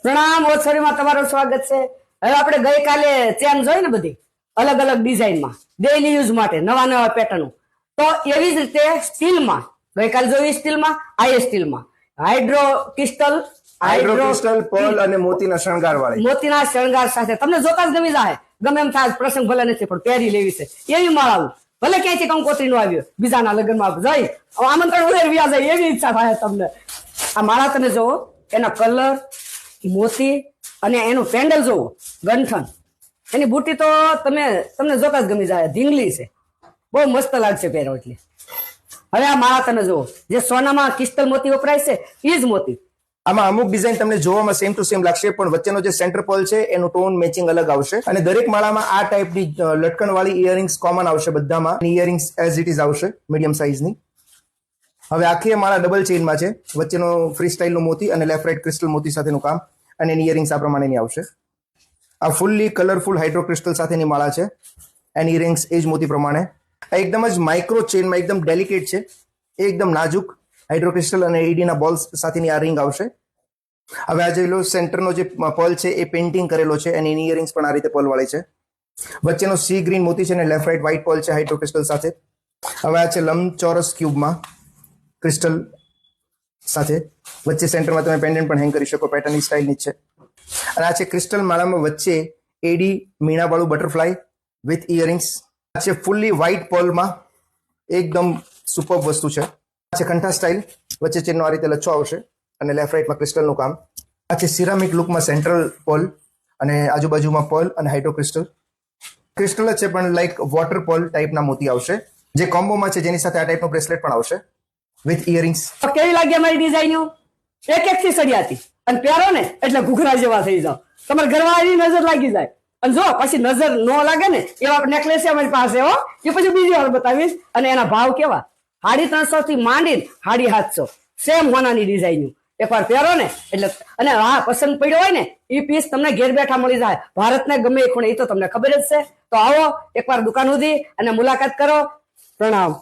પ્રણામ ઓછરીમાં તમારું સ્વાગત છે। હવે આપણે ગઈકાલે ચેન જોઈ ને બધી અલગ અલગ ડિઝાઇનમાં ડેઈલી યુઝ માટે નવા નવા પેટર્ન, તો એવી જ રીતે સ્ટીલમાં ગઈકાલે જોઈ સ્ટીલમાં આઈ સ્ટીલમાં હાઇડ્રો ક્રિસ્ટલ પર્લ અને મોતીના શણગાર વાળી મોતીના શણગાર સાથે તમને જોતા જ ગમી જાય, ગમે એમ થાય પ્રસંગ ભલે નથી પણ પહેરી લેવી છે એવી માળાવું, ભલે ક્યાંયથી કંકોત્રી નો આવ્યો બીજાના લગ્નમાં જઈ આમંત્રણ ઉલેરવી જાય એવી ઈચ્છા થાય તમને। આ માળા તમે જોવો, એના કલર મોતી અને એનું પેન્ડલ જોવો, ગંઠન, એની બુટી તો તમને જોતા જ ગમી જાય, ધીંગલી છે, બહુ મસ્ત લાગશે પહેરો એટલે। હવે આ માળા તમે જોવો, જે સોનામાં ક્રિસ્ટલ મોતી વપરાય છે એ જ મોતી। આમાં અમુક ડિઝાઇન તમને જોવામાં સેમ ટુ સેમ લાગશે, પણ વચ્ચેનો જે સેન્ટર પોલ છે એનું ટોન મેચિંગ અલગ આવશે, અને દરેક માળામાં આ ટાઈપની લટકણ વાળી ઇયરિંગ્સ કોમન આવશે, બધામાં ઇયરિંગ્સ એઝ ઇટ ઇઝ આવશે મીડિયમ સાઇઝની। હવે આખી માળા ડબલ ચેઇનમાં છે, વચ્ચેનો ફ્રી સ્ટાઇલનું મોતી અને લેફ્ટ રાઇટ ક્રિસ્ટલ મોતી સાથેનું કામ, અને એની ઇયરિંગ્સ આ પ્રમાણેની આવશે। આ ફૂલ્લી કલરફુલ હાઇડ્રો ક્રિસ્ટલ સાથેની માળા છે, એની ઇયરિંગ્સ એ જ મોતી પ્રમાણે। આ એકદમ જ માઇક્રો ચેઇનમાં એકદમ ડેલિકેટ છે, એકદમ નાજુક હાઇડ્રો ક્રિસ્ટલ અને એડીના બોલ્સ સાથેની આ રિંગ આવશે। હવે આ જોઈ લો, સેન્ટરનો જે પર્લ છે એ પેઇન્ટિંગ કરેલો છે, અને એની ઇયરિંગ્સ પણ આ રીતે પર્લ વાળી છે। વચ્ચેનો સી ગ્રીન મોતી છે અને લેફ્ટ રાઇટ વ્હાઇટ પર્લ છે હાઇડ્રો ક્રિસ્ટલ સાથે। હવે આ છે લંબચોરસ ક્યુબમાં ક્રિસ્ટલ સાથે, વચ્ચે સેન્ટરમાં તમે પેન્ડન્ટ પણ હેંગ કરી શકો, પેટર્નની સ્ટાઇલની જ છે। અને આ છે ક્રિસ્ટલ માળામાં વચ્ચે એડી મીણાવાળું બટરફ્લાય વિથ ઇયરિંગ્સ। આ છે ફૂલ્લી વ્હાઇટ પર્લમાં, એકદમ સુપર વસ્તુ છે। આ છે કંઠા સ્ટાઇલ, વચ્ચે ચેનનો આ રીતે લચ્છો આવશે અને લેફ્ટ રાઇટમાં ક્રિસ્ટલનું કામ। આ છે સિરામિક લુકમાં સેન્ટ્રલ પર્લ અને આજુબાજુમાં પર્લ અને હાઇડ્રો ક્રિસ્ટલ જ છે, પણ લાઈક વોટર પર્લ ટાઈપના મોતી આવશે, જે કોમ્બોમાં છે, જેની સાથે આ ટાઈપનું બ્રેસલેટ પણ આવશે વિથ ઇયરિંગ્સ। કેવી લાગી અમારી ડિઝાઇનો? એક એક થી સળિયાતી, અને પહેરો ને એટલે ઘૂઘરા જેવા થઈ જાવ, તમારે ઘરવાળાની નજર લાગી જાય। અને જો પછી નજર ન લાગે ને એવા નેકલેસ અમારી પાસે હો, એ પછી બીજી વાર બતાવીશ। અને એના ભાવ કેવા, 350 થી માંડીને 750 સેમ હોનાની ડિઝાઇન। એકવાર પહેરો ને એટલે, અને હા પસંદ પડ્યો હોય ને એ પીસ તમને ઘેર બેઠા મળી જાય, ભારતને ગમે એ ખૂણે, એ તો તમને ખબર જ છે। તો આવો એકવાર દુકાન સુધી અને મુલાકાત કરો। પ્રણામ।